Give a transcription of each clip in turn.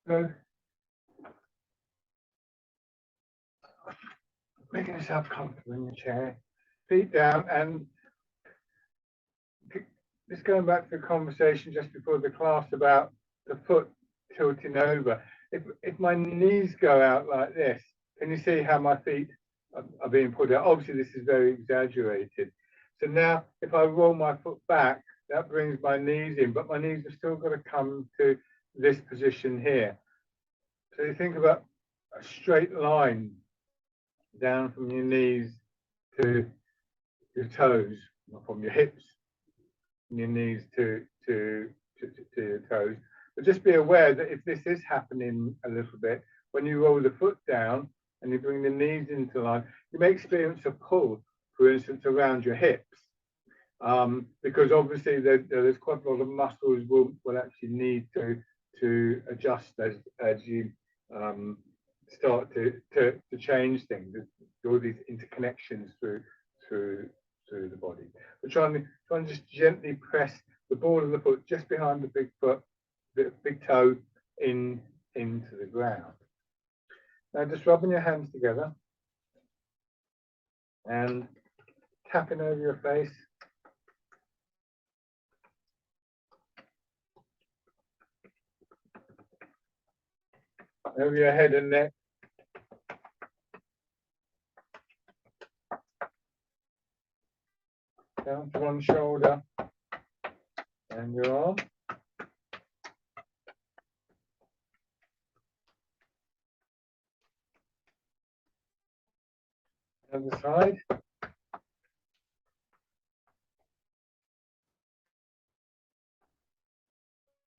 So making yourself comfortable in your chair, feet down, and just going back to the conversation just before the class about the foot tilting over. If my knees go out like this, can you see how my feet are being pulled out? Obviously, this is very exaggerated. So now, if I roll my foot back, that brings my knees in, but my knees have still got to come to this position here. So you think about a straight line down from your knees to your toes, from your hips, from your knees to your toes. But just be aware that if this is happening a little bit, when you roll the foot down and you bring the knees into line, you may experience a pull, for instance, around your hips. Because obviously there's quite a lot of muscles will actually need to adjust as you start to change things. All these interconnections through the body. But try and just gently press the ball of the foot just behind the big foot, the big toe into the ground. Now just rubbing your hands together and tapping over your face. Over your head and neck. Down to one shoulder and your arm. Other side.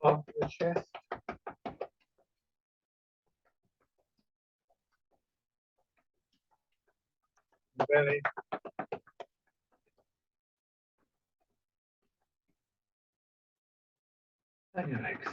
Up the chest. Belly. And your legs.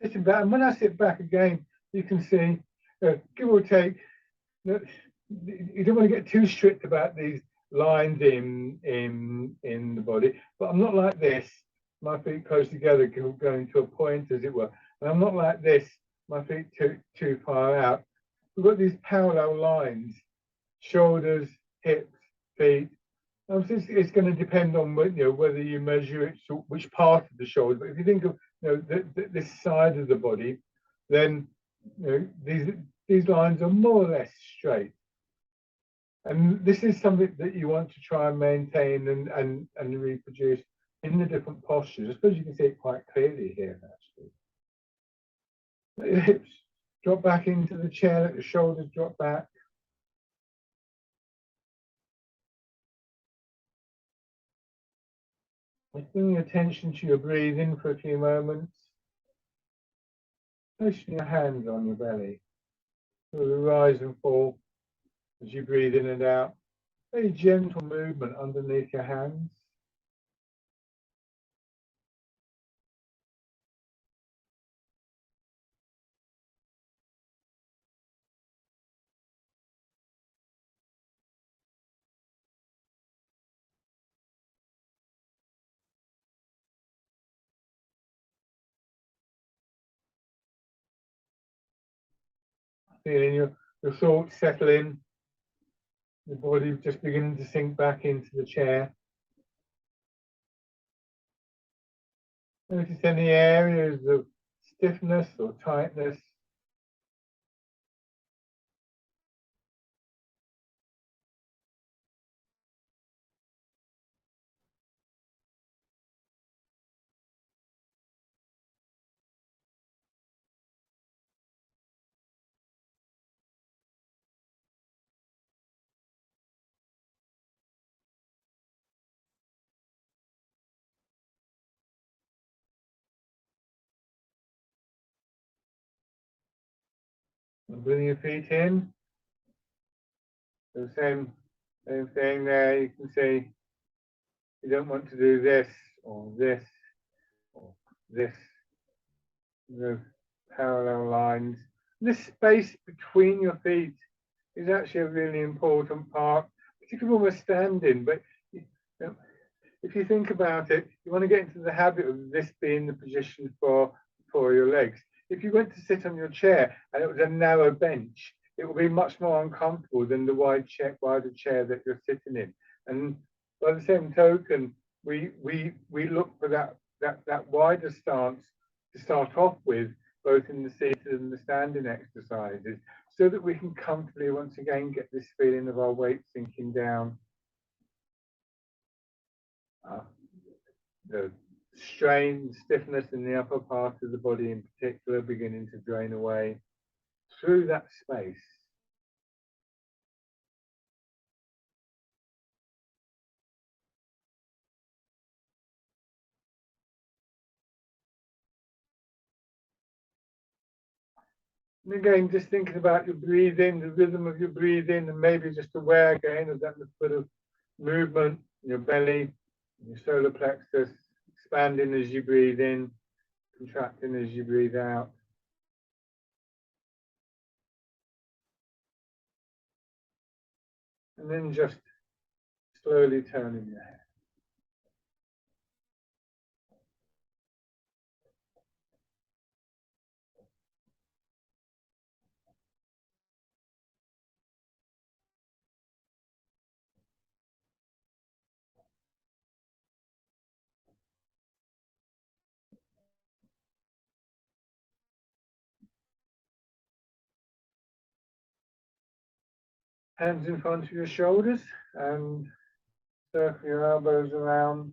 Sitting back, and when I sit back again, you can see, give or take, that you don't want to get too strict about these lines in the body. But I'm not like this. My feet close together, going to a point, as it were. And I'm not like this. My feet too far out. We've got these parallel lines: shoulders, hips, feet. It's going to depend on whether you measure it, which part of the shoulder. But if you think of this side of the body, then these lines are more or less straight. And this is something that you want to try and maintain and reproduce in the different postures. I suppose you can see it quite clearly here, actually. Let your hips drop back into the chair, let the shoulders drop back. Just bring your attention to your breathing for a few moments. Placing your hands on your belly. Feel the rise and fall as you breathe in and out. Very gentle movement underneath your hands. Feeling your thoughts settle in. The body just beginning to sink back into the chair. Notice any areas of stiffness or tightness. And bring your feet in. The same thing there. You can see you don't want to do this or this or this. parallel lines. This space between your feet is actually a really important part, particularly when we're standing. But you know, if you think about it, you want to get into the habit of this being the position for your legs. If you went to sit on your chair and it was a narrow bench, it will be much more uncomfortable than the wider chair that you're sitting in. And by the same token, we look for that wider stance to start off with, both in the seated and the standing exercises, so that we can comfortably once again get this feeling of our weight sinking down. The strain, stiffness in the upper part of the body in particular beginning to drain away through that space. And again, just thinking about your breathing, the rhythm of your breathing, and maybe just aware again of that bit of movement in your belly, your solar plexus, expanding as you breathe in, contracting as you breathe out. And then just slowly turning your head. Hands in front of your shoulders and circle your elbows around.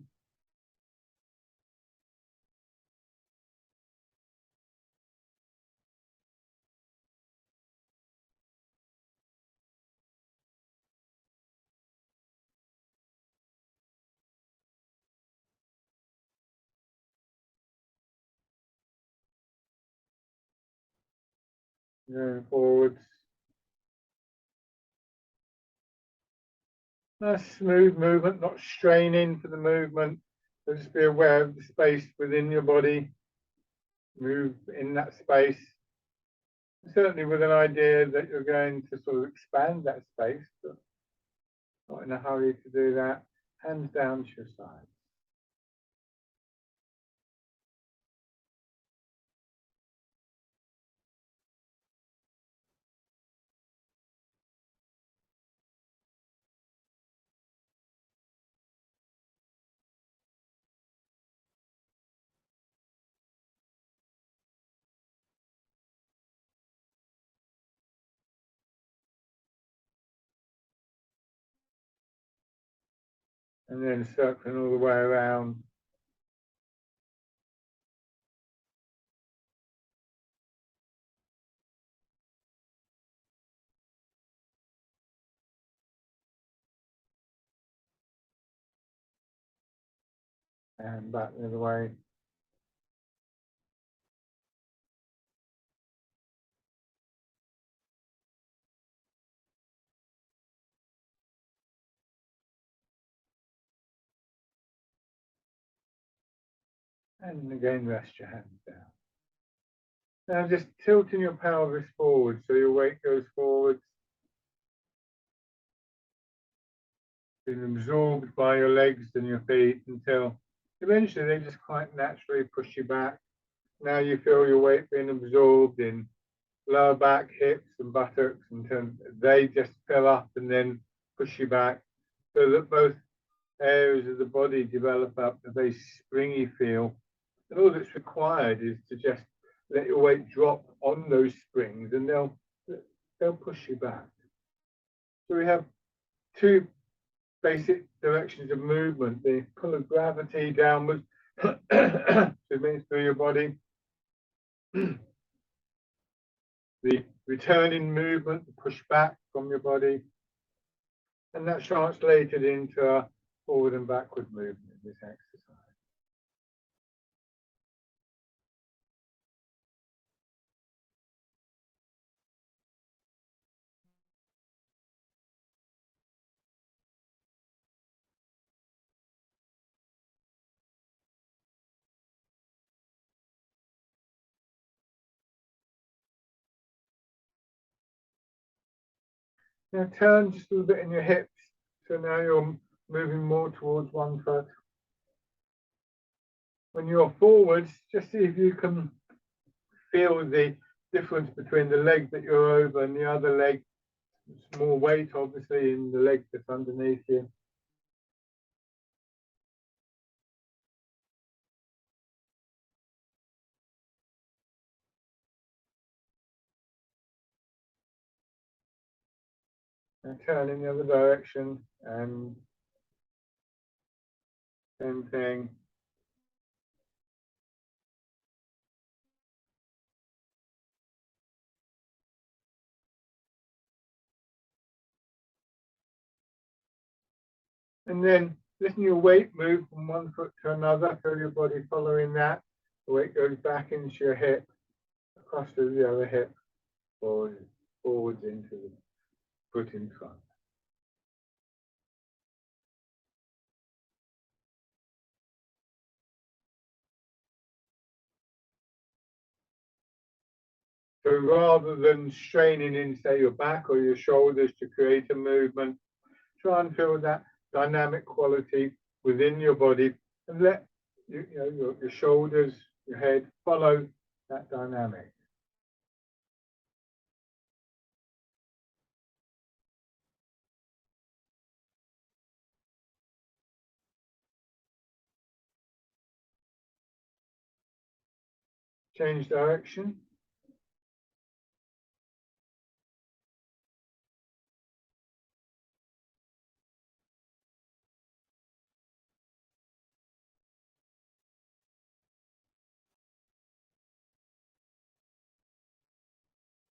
Going forwards. Nice smooth movement, not straining for the movement. So just be aware of the space within your body. Move in that space. Certainly with an idea that you're going to sort of expand that space, but not in a hurry to do that. Hands down to your side. And then circling all the way around. And back the other way. And again, rest your hands down. Now just tilting your pelvis forward so your weight goes forwards. Being absorbed by your legs and your feet until eventually they just quite naturally push you back. Now you feel your weight being absorbed in lower back, hips and buttocks until they just fill up and then push you back, so that both areas of the body develop up a very springy feel. And all that's required is to just let your weight drop on those springs and they'll push you back. So we have two basic directions of movement: the pull of gravity downwards through your body, the returning movement, the push back from your body, and that's translated into a forward and backward movement in this exercise. Now turn just a little bit in your hips. So now you're moving more towards one foot. When you're forwards, just see if you can feel the difference between the leg that you're over and the other leg. It's more weight, obviously, in the leg that's underneath you. Now turn in the other direction and same thing. And then letting your weight move from one foot to another, feel your body following that. The weight goes back into your hip, across to the other hip, forwards into the foot in front. So rather than straining in, say, your back or your shoulders to create a movement, try and feel that dynamic quality within your body and let your shoulders, your head follow that dynamic. Change direction.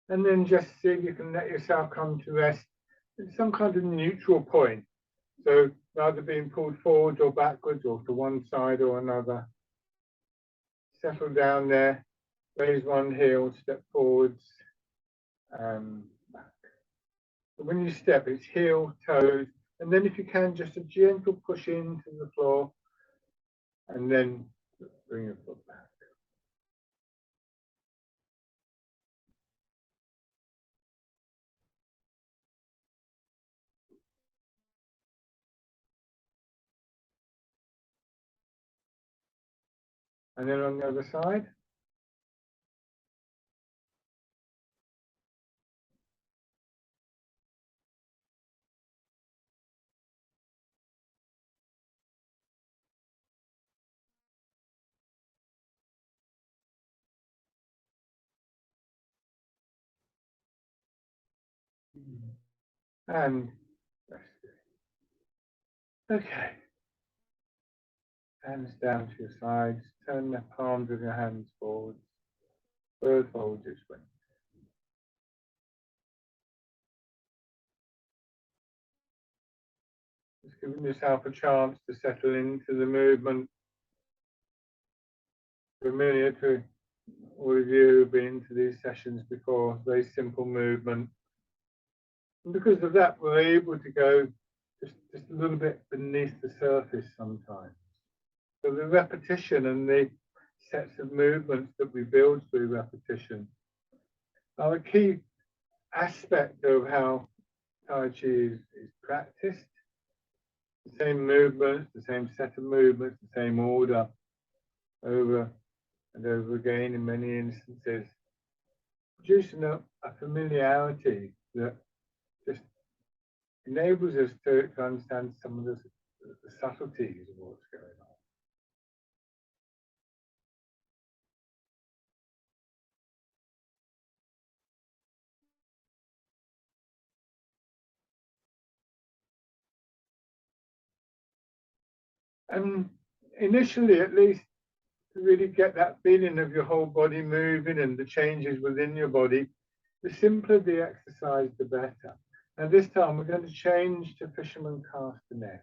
And then just see if you can let yourself come to rest at some kind of neutral point. So rather being pulled forwards or backwards or to one side or another. Settle down there, raise one heel, step forwards and back. But when you step, it's heel, toes, and then if you can, just a gentle push into the floor and then bring your foot back. And then on the other side. And rest it. Okay. Hands down to your sides. Turn the palms of your hands forwards. Bird folds its wings. Just giving yourself a chance to settle into the movement. Familiar to all of you who've been to these sessions before, very simple movement. And because of that, we're able to go just a little bit beneath the surface sometimes. So the repetition and the sets of movements that we build through repetition are a key aspect of how Tai Chi is practiced. The same movements, the same set of movements, the same order over and over again in many instances, producing a familiarity that just enables us to understand some of the subtleties of what's going on. And initially, at least, to really get that feeling of your whole body moving and the changes within your body, the simpler the exercise, the better. And this time, we're going to change to fisherman castanet.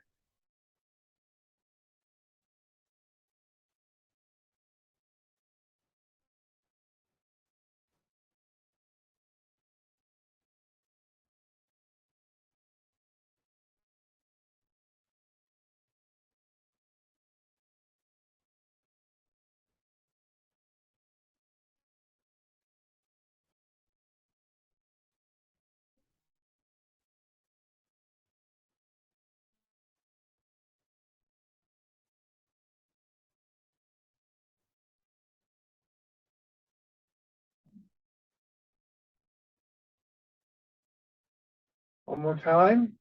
One more time.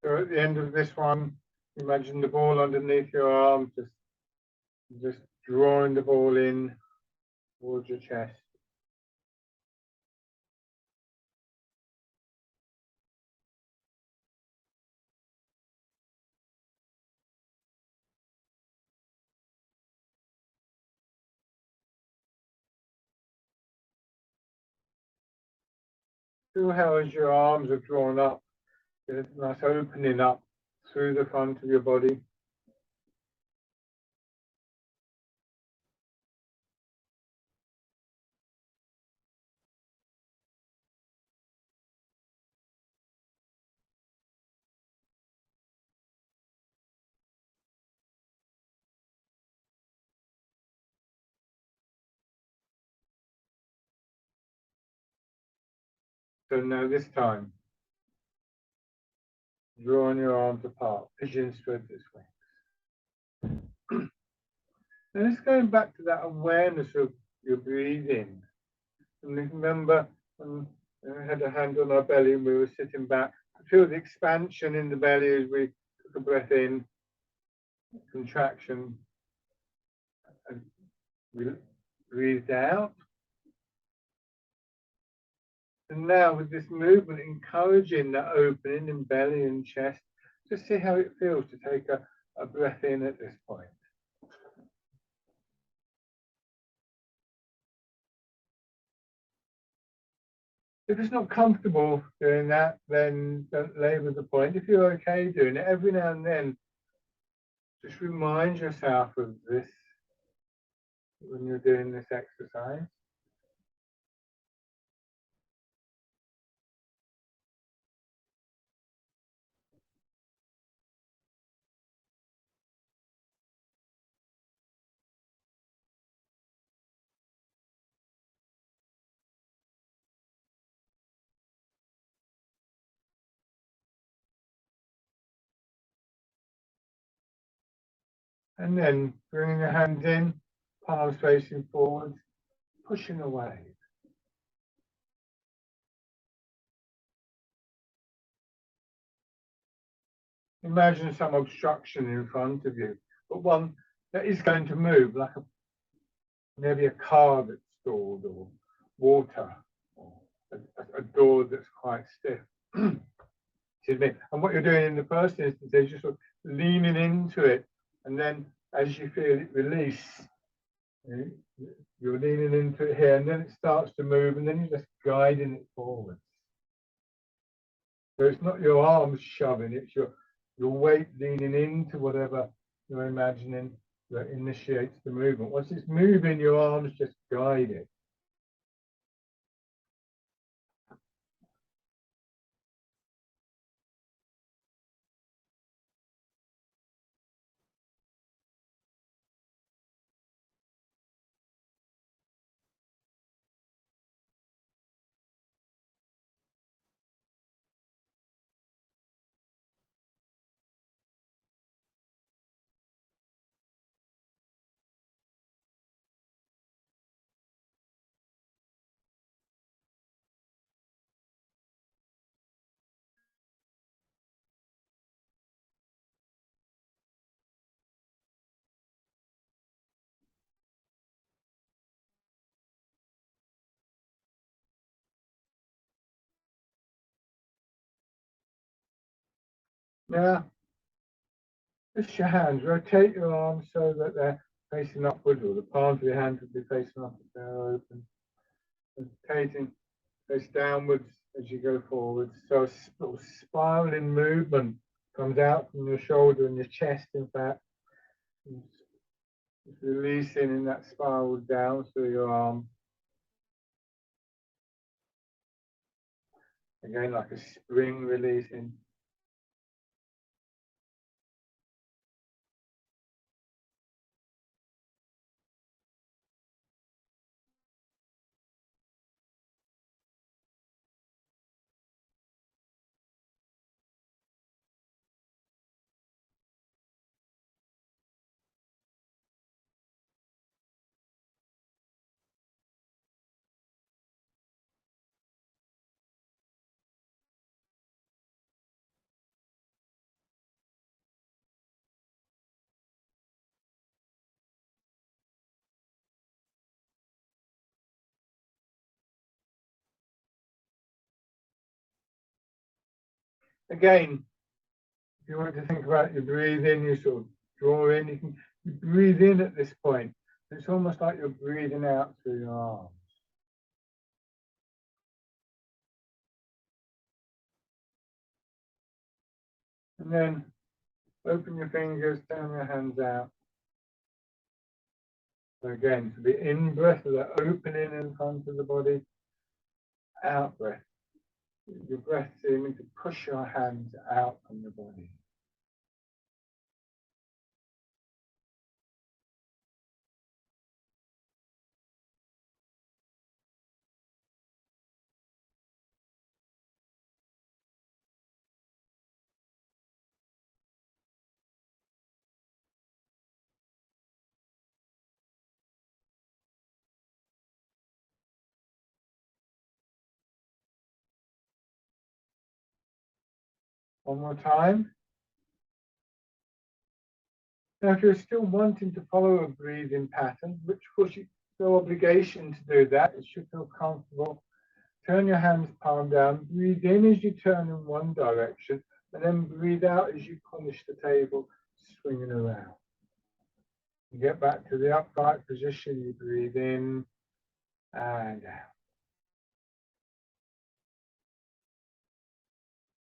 So at the end of this one, imagine the ball underneath your arm, just drawing the ball in towards your chest. Feel how as your arms are drawn up, there's a nice opening up through the front of your body. So now this time, drawing your arms apart, pigeon spread this way. Now let's go back to that awareness of your breathing. And remember when we had a hand on our belly and we were sitting back, feel the expansion in the belly as we took a breath in, contraction, and we breathed out. And now with this movement, encouraging that opening in belly and chest, just see how it feels to take a breath in at this point. If it's not comfortable doing that, then don't labor the point. If you're okay doing it, every now and then, just remind yourself of this when you're doing this exercise. And then bringing your hands in, palms facing forward, pushing away. Imagine some obstruction in front of you, but one that is going to move, like maybe a car that's stalled, or water, or a door that's quite stiff. Excuse me. And what you're doing in the first instance is just sort of leaning into it, and then as you feel it release, you're leaning into it here, and then it starts to move, and then you're just guiding it forward. So it's not your arms shoving, it's your weight leaning into whatever you're imagining that initiates the movement. Once it's moving, your arms just guide it. Now, lift your hands, rotate your arms so that they're facing upwards, or the palms of your hands would be facing up if they're open. Rotating face downwards as you go forward. So a sort of spiraling movement comes out from your shoulder and your chest, in fact. Just releasing in that spiral down through your arm. Again, like a spring releasing. Again, if you want to think about your breathing, you sort of draw in, you can breathe in at this point. It's almost like you're breathing out through your arms. And then open your fingers, turn your hands out. So again, to the in breath, with that opening in front of the body, out breath. Your breath seeming to push your hands out from the body. One more time. Now, if you're still wanting to follow a breathing pattern, which of course you've no obligation to do that, it should feel comfortable. Turn your hands palm down, breathe in as you turn in one direction, and then breathe out as you polish the table, swinging around. You get back to the upright position, you breathe in and out.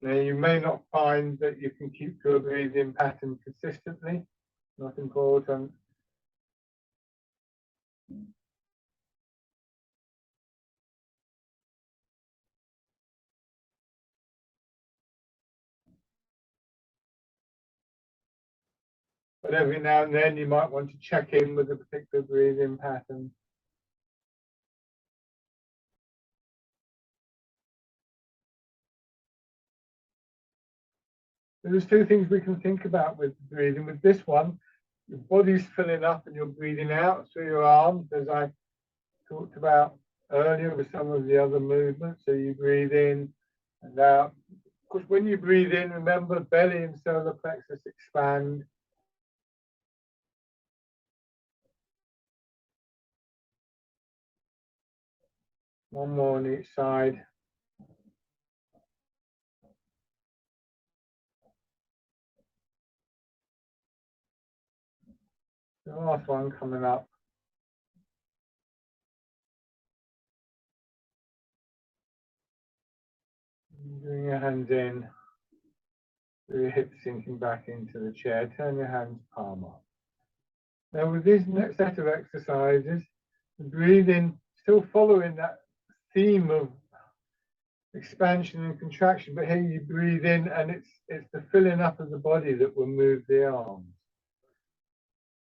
Now, you may not find that you can keep your breathing pattern consistently, not important. But every now and then you might want to check in with a particular breathing pattern. There's two things we can think about with breathing. With this one, your body's filling up and you're breathing out through your arms, as I talked about earlier with some of the other movements. So you breathe in and out. Of course, when you breathe in, remember belly and solar plexus expand. One more on each side. The last one coming up. Bring your hands in, your hips sinking back into the chair. Turn your hands palm up. Now with this next set of exercises, the breathing, still following that theme of expansion and contraction, but here you breathe in and it's the filling up of the body that will move the arms.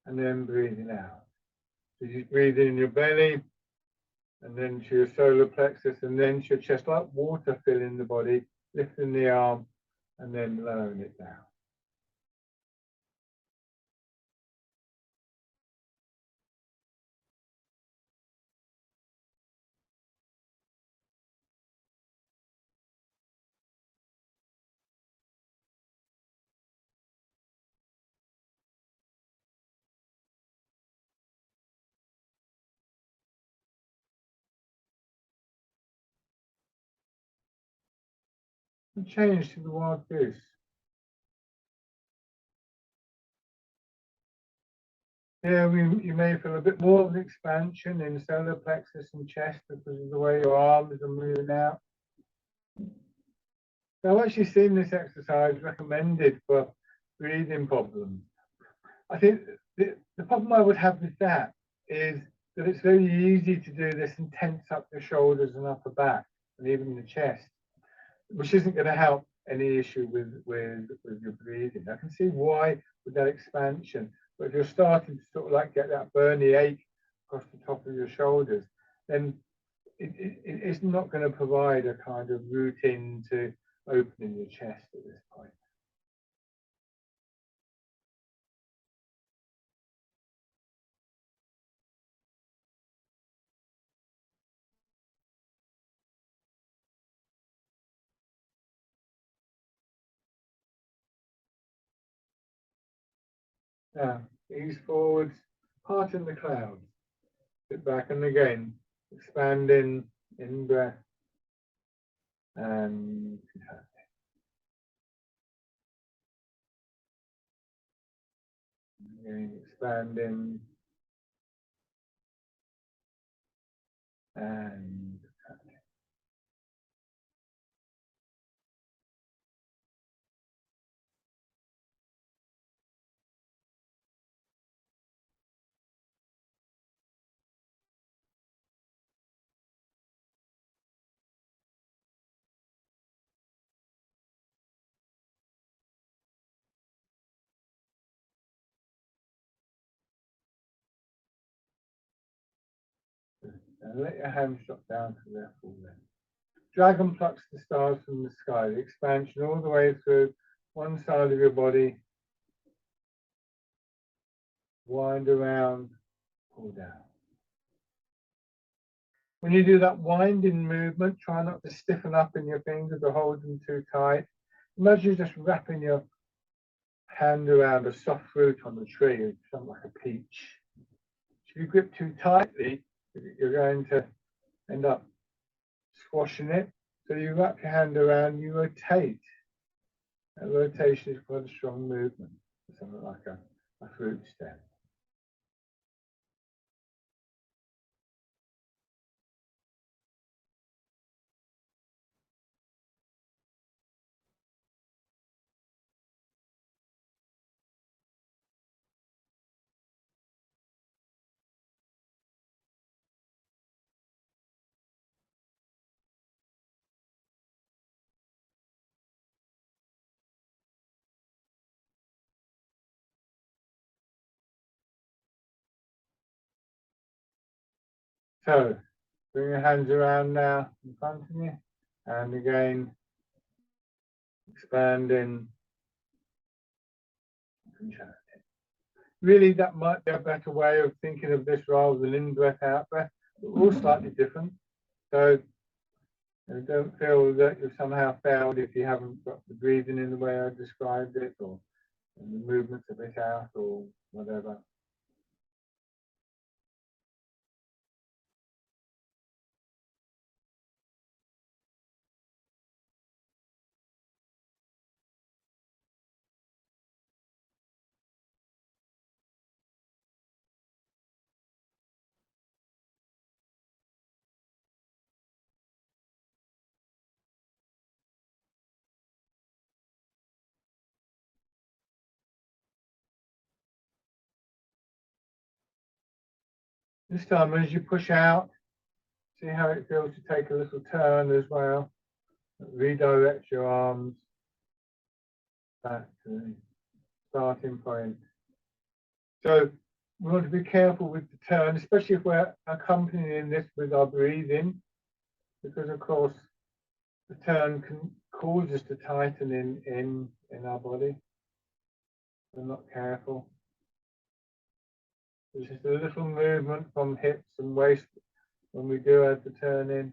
And then breathing out. So you breathe in your belly, and then to your solar plexus, and then to your chest, like water filling the body, lifting the arm, and then lowering it down. And change to the wild goose. Here you may feel a bit more of an expansion in solar plexus and chest because of the way your arms are moving out. Now, I've actually seen this exercise recommended for breathing problems. I think the problem I would have with that is that it's very easy to do this and tense up your shoulders and upper back and even the chest, which isn't going to help any issue with your breathing. I can see why with that expansion, but if you're starting to sort of like get that burny ache across the top of your shoulders, then it's not going to provide a kind of route into opening your chest at this point. Now, ease forwards, part in the clouds. Sit back and again, expanding in breath and contracting. Again, expanding and let your hands drop down to their full length. Dragon plucks the stars from the sky, the expansion all the way through one side of your body, wind around, pull down. When you do that winding movement, try not to stiffen up in your fingers or hold them too tight. Imagine you're just wrapping your hand around a soft fruit on the tree, something like a peach. If you grip too tightly, you're going to end up squashing it. So you wrap your hand around, you rotate. That rotation is quite a strong movement, something like a fruit stem. So bring your hands around now in front of you, and again expanding, contracting. Really, that might be a better way of thinking of this rather than in breath, out breath. We're all slightly different. So don't feel that you've somehow failed if you haven't got the breathing in the way I described it, or the movements a bit out, or whatever. This time, as you push out, see how it feels to take a little turn as well. Redirect your arms back to the starting point. So we want to be careful with the turn, especially if we're accompanying this with our breathing, because of course the turn can cause us to tighten in our body. We're not careful. There's just a little movement from hips and waist when we do add the turn in.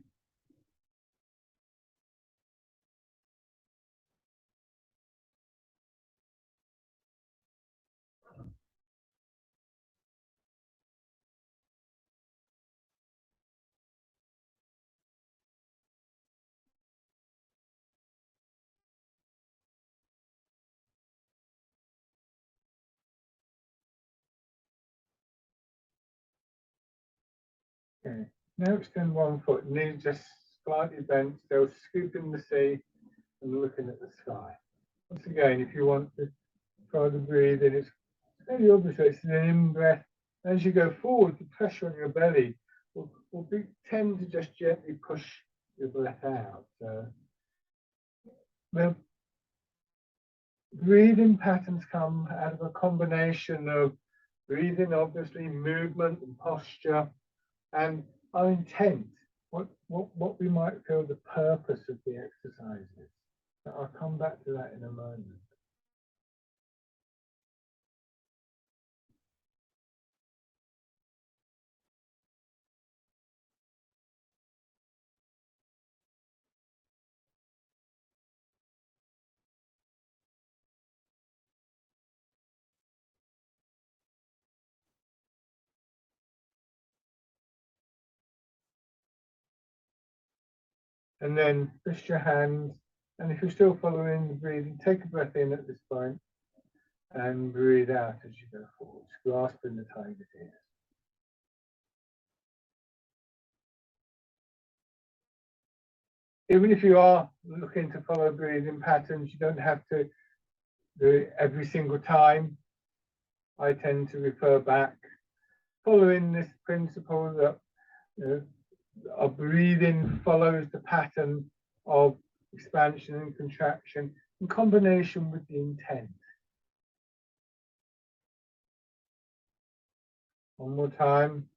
Okay. Now extend one foot, knees just slightly bent, still scooping the sea and looking at the sky. Once again, if you want to try to breathe in, it's very obvious. It's an in breath. As you go forward, the pressure on your belly will tend to just gently push your breath out. So the breathing patterns come out of a combination of breathing, obviously, movement and posture, and our intent, what we might feel the purpose of the exercise is. I'll come back to that in a moment. And then twist your hands, and if you're still following the breathing, take a breath in at this point, and breathe out as you go forwards, grasping the tiger's ears. Even if you are looking to follow breathing patterns, you don't have to do it every single time. I tend to refer back, following this principle that our breathing follows the pattern of expansion and contraction in combination with the intent. One more time.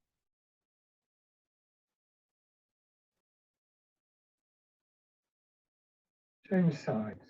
Change sides.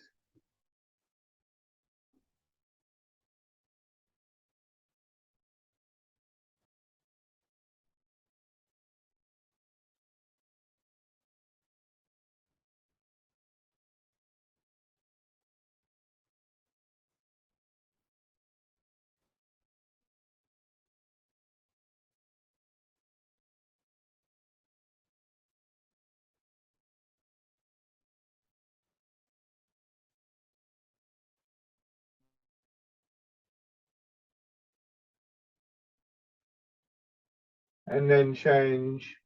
And then change.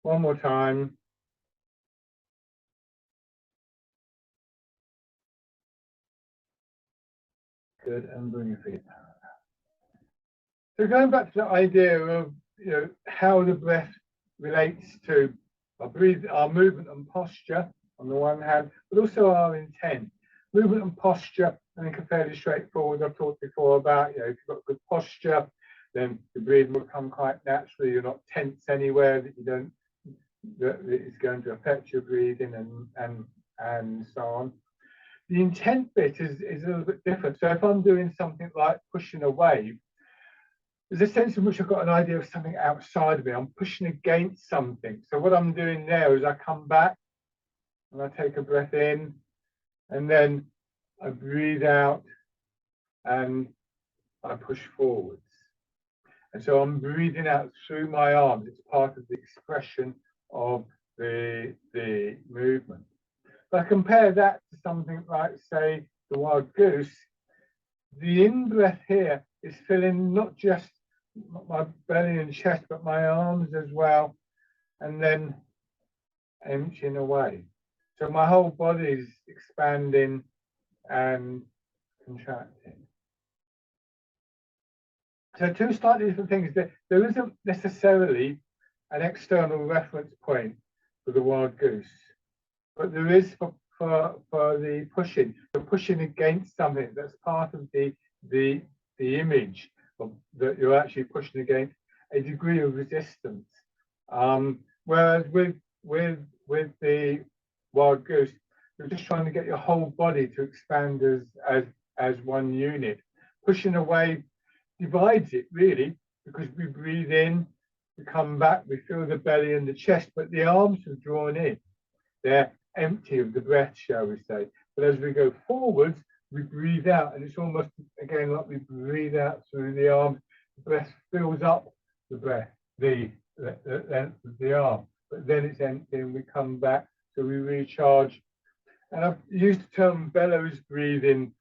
One more time. Good, and bring your feet down. So going back to the idea of how the breath relates to our movement and posture on the one hand, but also our intent. Movement and posture, I think, are fairly straightforward. I've talked before about, if you've got good posture, then the breathing will come quite naturally. You're not tense anywhere that is going to affect your breathing and so on. The intent bit is a little bit different. So if I'm doing something like pushing a wave, there's a sense in which I've got an idea of something outside of me. I'm pushing against something. So what I'm doing there is I come back and I take a breath in, and then I breathe out and I push forwards. And so I'm breathing out through my arms. It's part of the expression of the movement. If I compare that to something like, say, the wild goose, the in-breath here is filling not just my belly and chest, but my arms as well, and then emptying away. So my whole body is expanding and contracting. So two slightly different things. There isn't necessarily an external reference point for the wild goose, but there is for the pushing. You're pushing against something that's part of the image that you're actually pushing against a degree of resistance. Whereas with the wild goose, you're just trying to get your whole body to expand as one unit. Pushing away divides it really, because we breathe in, we come back, we feel the belly and the chest, but the arms are drawn in. They're empty of the breath, shall we say. But as we go forwards, we breathe out, and it's almost again like we breathe out through the arms. The breath fills up the breath, the length of the arm, but then it's empty and we come back, so we recharge. And I've used the term bellows breathing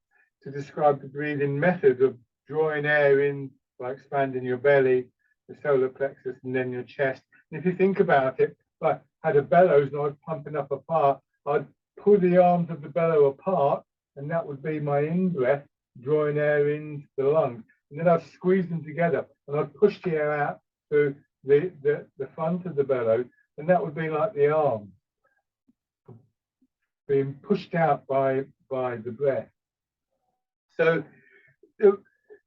to describe the breathing method of drawing air in by expanding your belly, the solar plexus, and then your chest. And if you think about it, if I had a bellows and I was pumping up apart, I'd pull the arms of the bellow apart, and that would be my in-breath, drawing air into the lungs. And then I'd squeeze them together, and I'd push the air out through the front of the bellows, and that would be like the arm being pushed out by the breath. So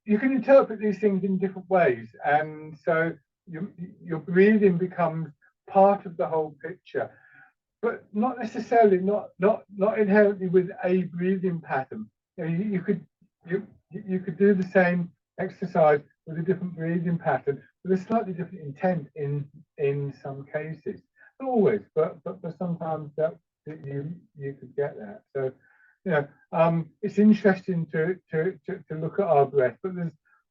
you can interpret these things in different ways, and so your breathing becomes part of the whole picture, but not necessarily, not inherently with a breathing pattern. You could do the same exercise with a different breathing pattern, with a slightly different intent in some cases. Not always, but sometimes that you could get that. So, you know, it's interesting to look at our breath, but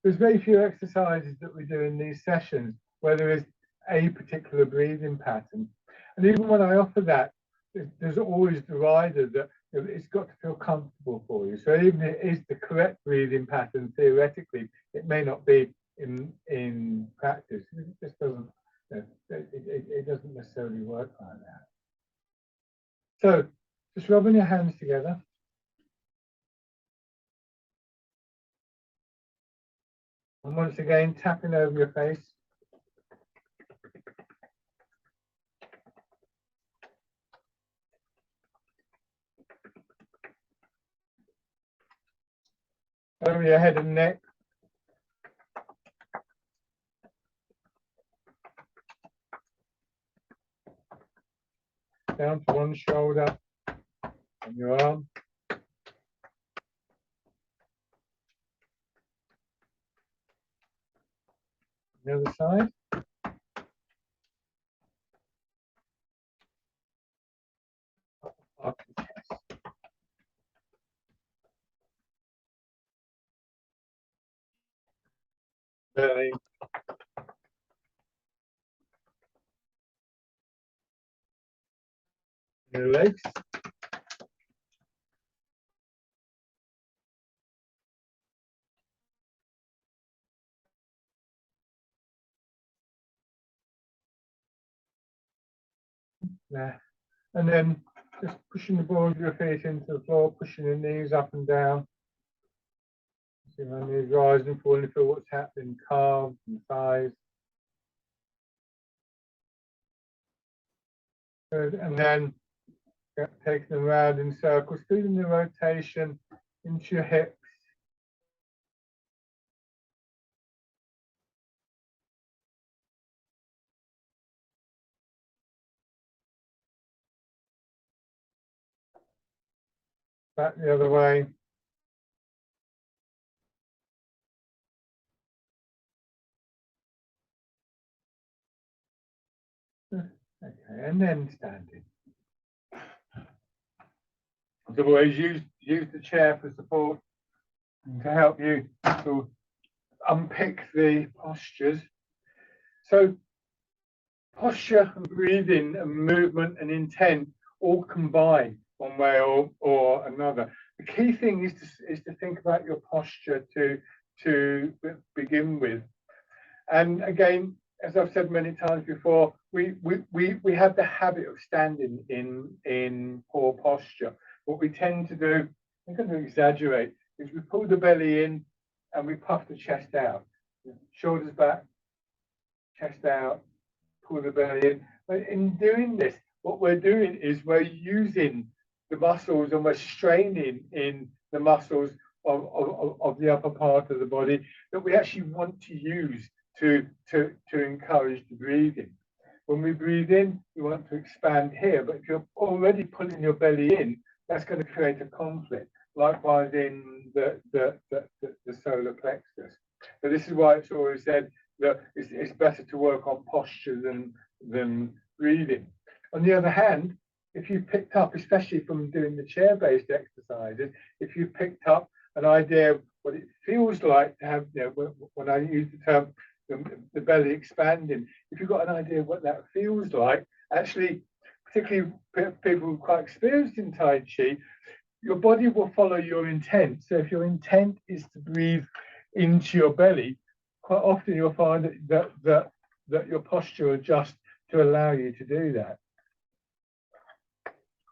there's very few exercises that we do in these sessions where there is a particular breathing pattern. And even when I offer that, there's always the rider that it's got to feel comfortable for you. So even if it is the correct breathing pattern theoretically, it may not be in practice. It just doesn't. It doesn't necessarily work like that. So just rubbing your hands together. And once again, tapping over your face. Over your head and neck. Down to one shoulder and your arm. The other side. Up the chest. Belly. Your legs. There. And then just pushing the balls of your feet into the floor, pushing your knees up and down. See my knees rising and falling, feel what's happening, calves and thighs. Good. And then taking them around in circles, feeling the rotation into your hips. Back the other way. Okay, and then standing. As always, use the chair for support to help you to unpick the postures. So posture and breathing and movement and intent all combine one way or another. The key thing is to think about your posture to begin with. And again, as I've said many times before, we have the habit of standing in poor posture. What we tend to do, I'm going to exaggerate, is we pull the belly in and we puff the chest out. Shoulders back, chest out, pull the belly in. But in doing this, what we're doing is we're using the muscles and we're straining in the muscles of the upper part of the body that we actually want to use to encourage the breathing. When we breathe in, we want to expand here, but if you're already pulling your belly in, that's going to create a conflict. Likewise in the solar plexus. So this is why it's always said that it's better to work on posture than breathing. On the other hand, if you've picked up, especially from doing the chair-based exercises, if you've picked up an idea of what it feels like to have, you know, when I use the term the belly expanding, if you've got an idea of what that feels like, actually, particularly people who are quite experienced in Tai Chi, your body will follow your intent. So if your intent is to breathe into your belly, quite often you'll find that your posture adjusts to allow you to do that.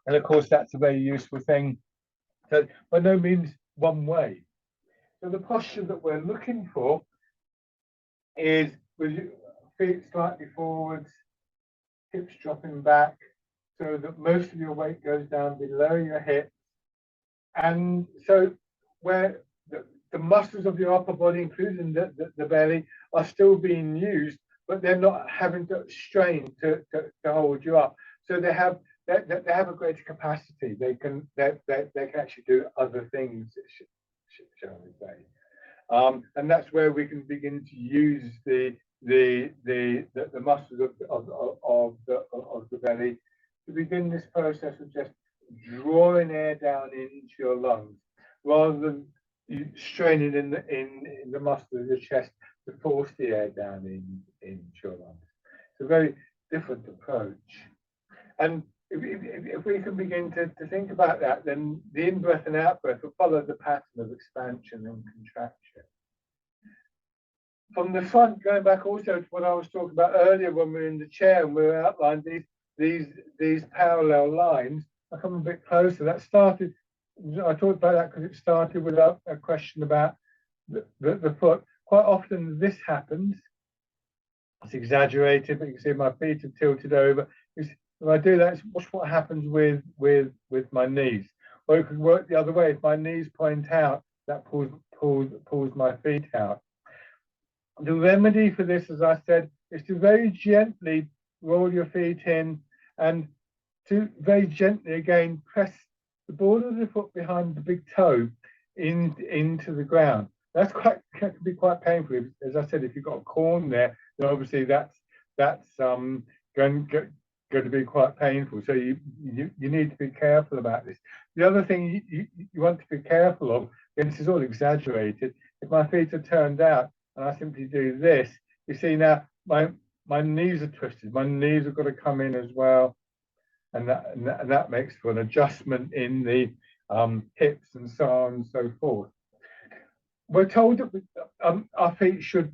And of course, that's a very useful thing. So by no means one way. So the posture that we're looking for is with your feet slightly forwards, hips dropping back, so that most of your weight goes down below your hips. And so where the muscles of your upper body, including the belly, are still being used, but they're not having to strain to hold you up. So they have a greater capacity. They can actually do other things, shall we say. And that's where we can begin to use the muscles of the belly to begin this process of just drawing air down into your lungs, rather than you straining in the muscle of your chest to force the air down into your lungs. It's a very different approach. And if we can begin to think about that, then the in-breath and out-breath will follow the pattern of expansion and contraction. From the front, going back also to what I was talking about earlier when we were in the chair and we were outlined these parallel lines, I come a bit closer. That started, I talked about that because it started with a question about the foot. Quite often this happens. It's exaggerated, but you can see my feet are tilted over. If I do that, watch what happens with my knees. Or it could work the other way. If my knees point out, that pulls my feet out. The remedy for this, as I said, is to very gently roll your feet in and to very gently again press the ball of the foot behind the big toe into the ground. That can be quite painful. As I said, if you've got a corn there, then obviously that's going to be quite painful. So you need to be careful about this. The other thing you want to be careful of, and this is all exaggerated, if my feet are turned out and I simply do this, you see now my knees are twisted. My knees have got to come in as well, and that makes for an adjustment in the hips and so on and so forth. We're told that our feet should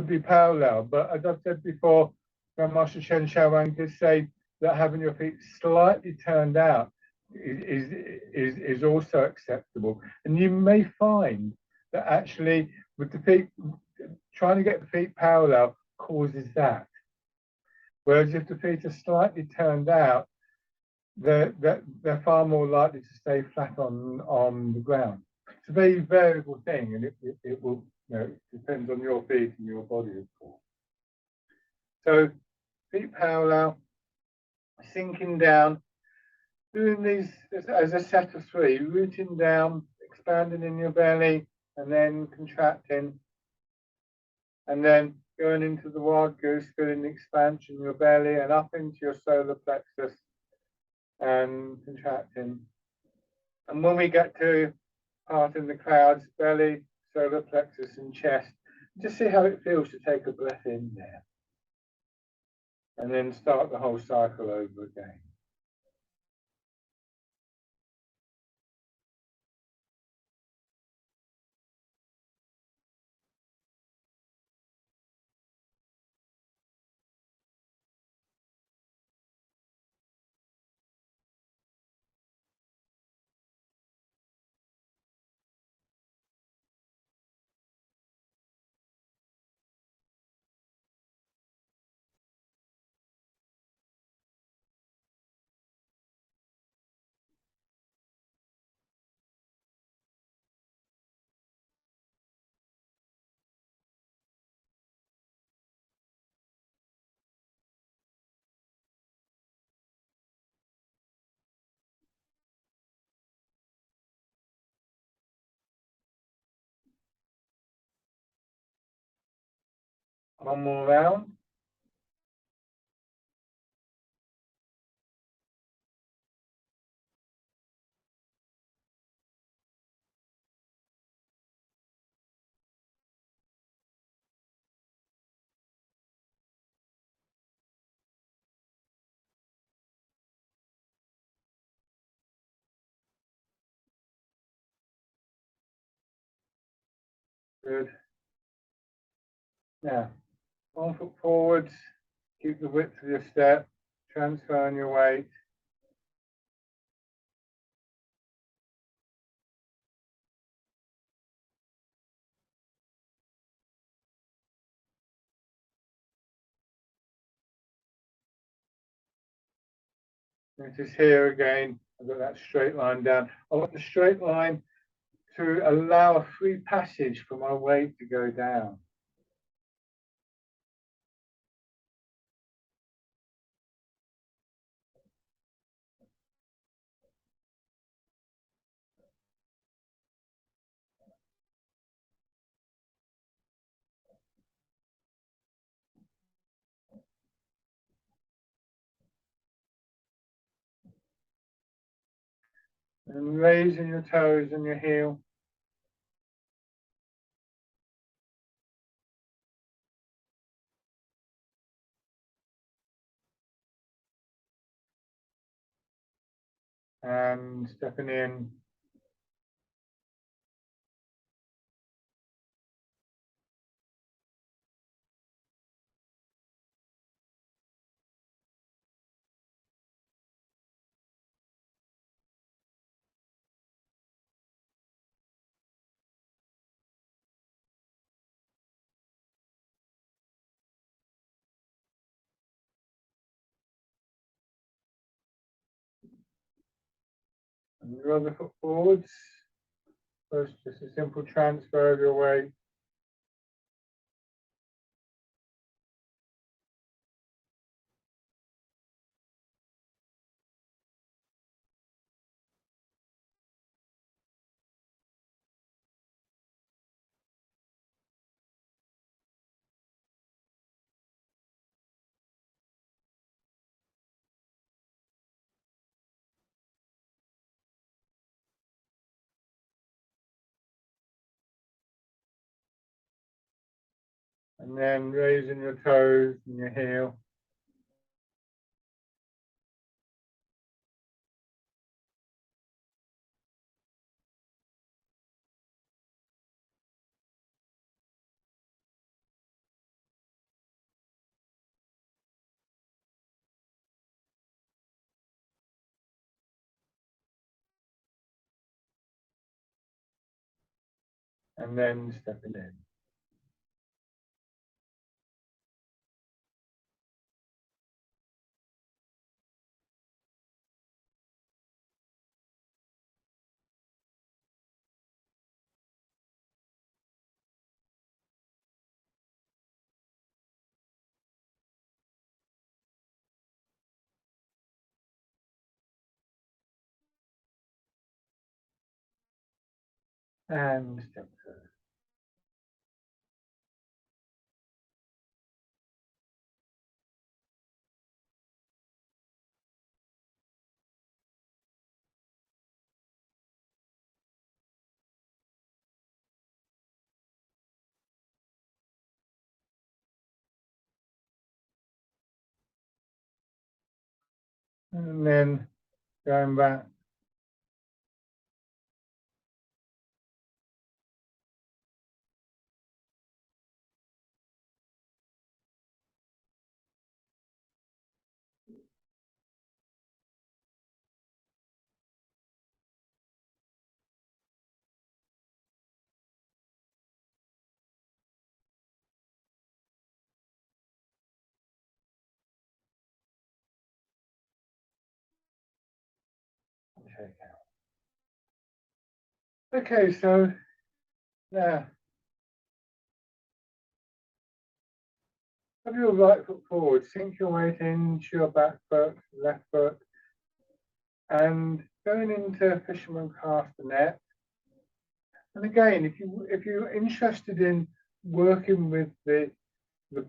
be parallel, but as I've said before, Grandmaster Chen Xiaowang did say that having your feet slightly turned out is also acceptable. And you may find that actually with the feet, trying to get the feet parallel causes that. Whereas if the feet are slightly turned out, they're far more likely to stay flat on the ground. It's a very variable thing, and it will, it depends on your feet and your body, of course. So feet parallel, sinking down, doing these as a set of three, rooting down, expanding in your belly, and then contracting, and then going into the wild goose, feeling the expansion in your belly and up into your solar plexus and contracting. And when we get to part in the clouds, belly, solar plexus and chest, just see how it feels to take a breath in there. And then start the whole cycle over again. One more round. Good. Now, 1 foot forwards, keep the width of your step, transferring your weight. Notice here again, I've got that straight line down. I want the straight line to allow a free passage for my weight to go down. And raising your toes and your heel. And stepping in. And your other foot forwards. First, just a simple transfer of your weight. And then raising your toes and your heel. And then stepping in. And step through. And then going back. Take out. Okay, so now have your right foot forward, sink your weight into your back foot, left foot, and going into fisherman castanet. And again, if you're interested in working with the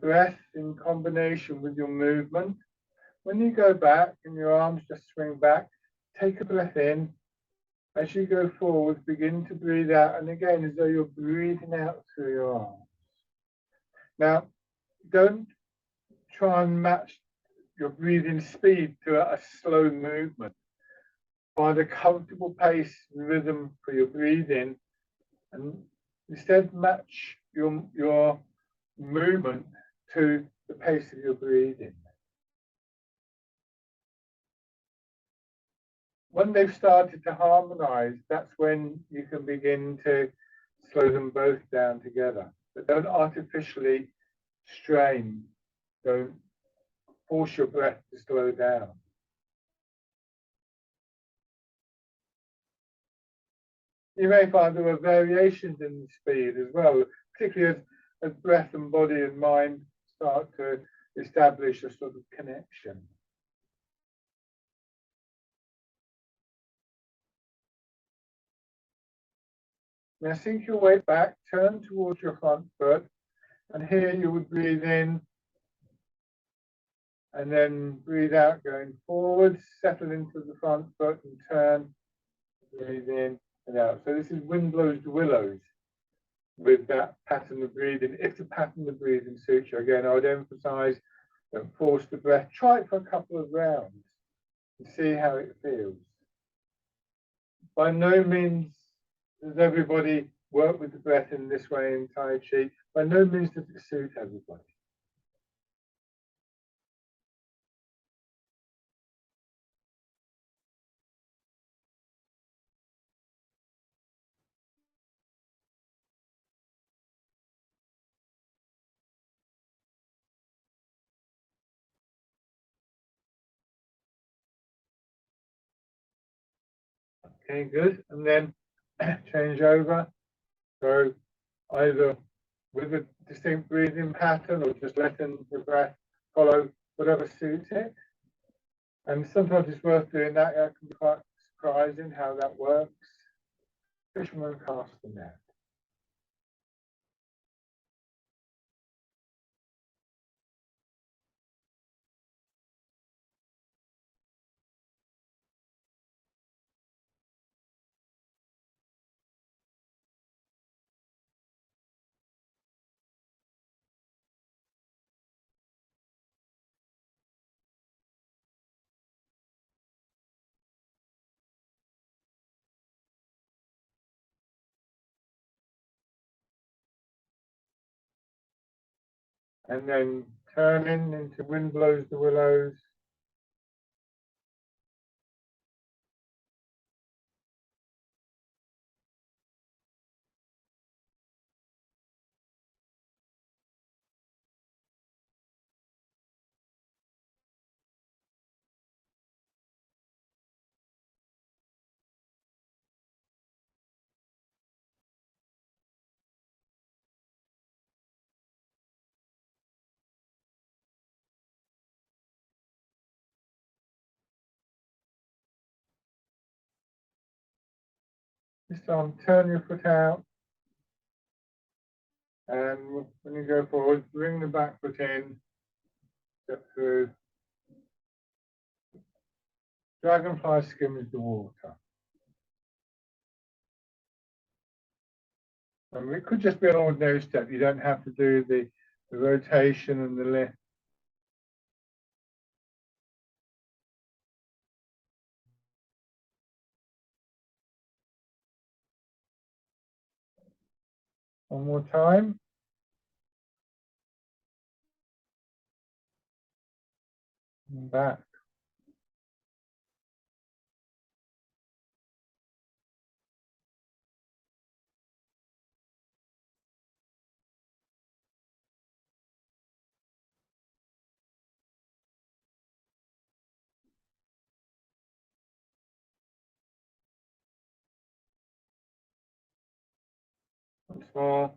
breath in combination with your movement, when you go back and your arms just swing back, take a breath in. As you go forward, begin to breathe out, and again, as though you're breathing out through your arms. Now, don't try and match your breathing speed to a slow movement. Find a comfortable pace and rhythm for your breathing, and instead match your movement to the pace of your breathing. When they've started to harmonize, that's when you can begin to slow them both down together. But don't artificially strain. Don't force your breath to slow down. You may find there are variations in the speed as well, particularly as breath and body and mind start to establish a sort of connection. Now sink your weight back, turn towards your front foot, and here you would breathe in and then breathe out going forward, settle into the front foot and turn Breathe in and out. So this is Wind Blows the Willows with that pattern of breathing. If the pattern of breathing suits you, again, I would emphasize, don't force the breath. Try it for a couple of rounds and see how it feels. By no means does everybody work with the breath in this way in Tai Chi. By no means does it suit everybody. Okay, good. And then change over. So either with a distinct breathing pattern or just letting the breath follow whatever suits it. And sometimes it's worth doing that. It can be quite surprising how that works. Fisherman cast the net. And then turning into Wind Blows the Willows. This time, turn your foot out. And when you go forward, bring the back foot in, step through. Dragonfly skims the water. And it could just be an ordinary step. You don't have to do the rotation and the lift. One more time. And back. Once more.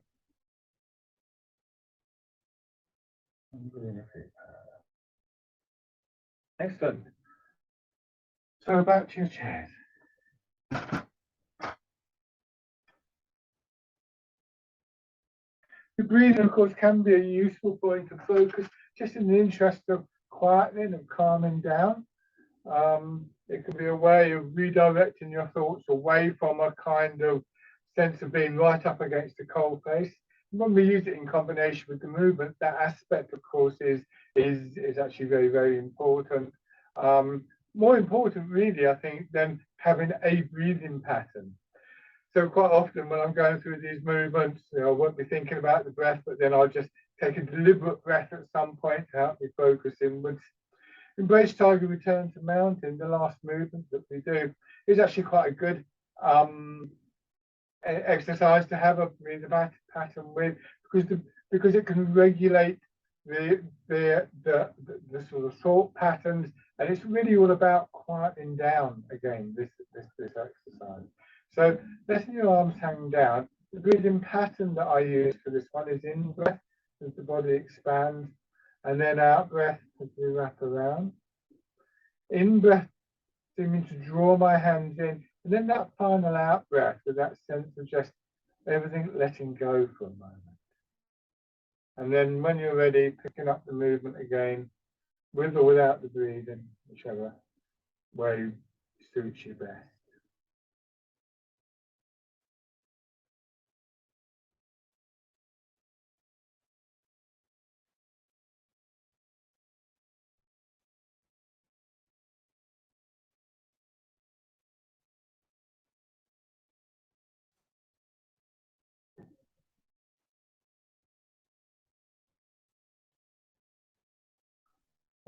Excellent. So back to your chairs. The breathing, of course, can be a useful point of focus, just in the interest of quietening and calming down. It can be a way of redirecting your thoughts away from a kind of sense of being right up against the cold face. When we use it in combination with the movement, that aspect, of course, is actually very, very important. More important, really, I think, than having a breathing pattern. So quite often when I'm going through these movements, I won't be thinking about the breath, but then I'll just take a deliberate breath at some point to help me focus inwards. Embrace Tiger Return to Mountain, the last movement that we do, is actually quite a good exercise to have a breathing pattern with, because it can regulate the sort of thought patterns, and it's really all about quieting down again this exercise. So letting your arms hang down. The breathing pattern that I use for this one is in breath as the body expands, and then out breath as we wrap around. In breath, seeming to draw my hands in, and then that final out breath with that sense of just everything letting go for a moment. And then when you're ready, picking up the movement again, with or without the breathing, whichever way suits you best.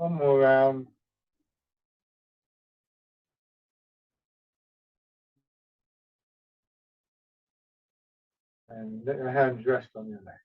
One more round. And let your hands rest on your legs.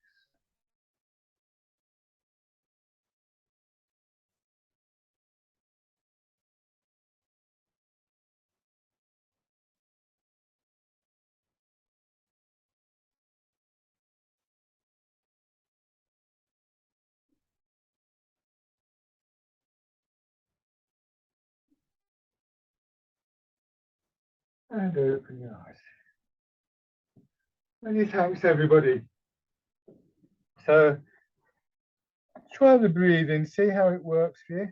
And open your eyes. Many thanks, everybody. So try the breathing, see how it works for you.